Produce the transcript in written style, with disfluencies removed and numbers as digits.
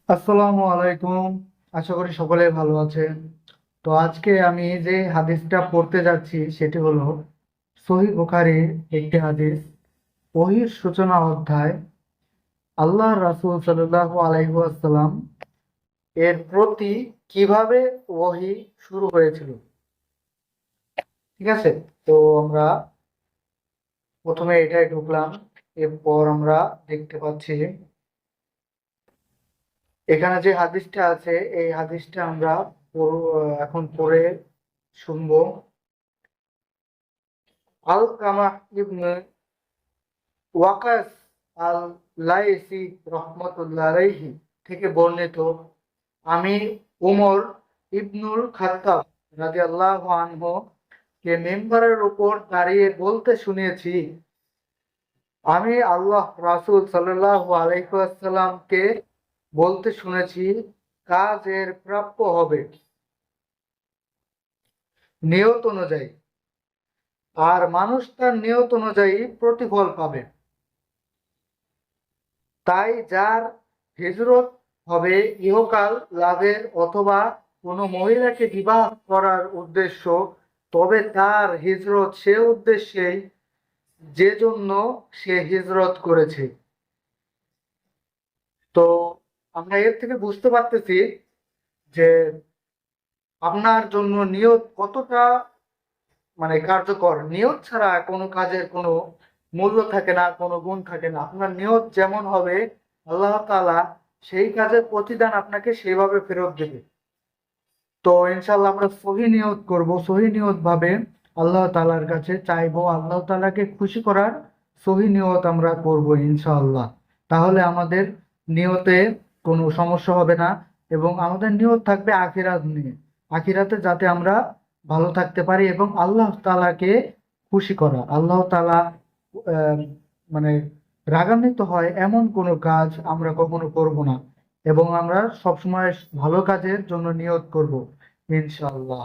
আসসালামু আলাইকুম। আশা করি সকলে ভালো আছেন। তো আজকে আমি যে হাদিসটা পড়তে যাচ্ছি সেটি হলো সহিহ বুখারীর একটি হাদিস। ওহীর সূচনা অধ্যায়। আল্লাহ রাসূল সাল্লাল্লাহু আলাইহি ওয়াসাল্লাম এর প্রতি কিভাবে ওহী শুরু হয়েছিল। ঠিক আছে? তো আমরা প্রথমে এটাই ঢুকলাম। এরপর আমরা দেখতে পাচ্ছি এখানে যে হাদিসটা আছে এই হাদিসটা আমরা এখন পড়ে শুনবো। আলকামা ইবনে ওয়াকাস আল লাইসি রহমতুল্লাহ আলাইহি থেকে বর্ণিত, আমি উমর ইবনুল খাত্তাব রাদিয়াল্লাহু আনহু কে মেম্বারের উপর দাঁড়িয়ে বলতে শুনেছি, আমি আল্লাহ রাসূল সাল্লাল্লাহু আলাইহি ওয়াসাল্লামকে বলতে শুনেছি, কাজ এর প্রাপ্য হবে নিয়ত অনুযায়ী, আর মানুষ তার নিয়ত অনুযায়ী প্রতিফল পাবে। তাই যার হিজরত হবে ইহকাল লাভের অথবা কোনো মহিলাকে বিবাহ করার উদ্দেশ্য, তবে তার হিজরত সে উদ্দেশ্যেই যে জন্য সে হিজরত করেছে। তো আমরা এর থেকে বুঝতে পারতেছি যে আপনার জন্য নিয়ত কতটা কার্যকর। নিয়ত ছাড়া কোনো কাজের কোনো মূল্য থাকে না, কোনো গুণ থাকে না। আপনার নিয়ত যেমন হবে আল্লাহ তাআলা সেই কাজের প্রতিদান আপনাকে সেইভাবে ফেরত দেবে। তো ইনশাল্লাহ আমরা সহি নিয়ত করব, সহি নিয়ত ভাবে আল্লাহ তাআলার কাছে চাইবো, আল্লাহ তাআলাকে খুশি করার সহি নিয়ত আমরা করব ইনশাআল্লাহ। তাহলে আমাদের নিয়তে কোনো সমস্যা হবে না, এবং আমাদের নিয়ত থাকবে আখিরাত নিয়ে। আখিরাতে যাতে আমরা ভালো থাকতে পারি এবং আল্লাহ তাআলাকে খুশি করা, আল্লাহ তাআলা আহ, মানে রাগান্বিত হয় এমন কোনো কাজ আমরা কখনো করব না, এবং আমরা সবসময় ভালো কাজের জন্য নিয়ত করব ইনশাআল্লাহ।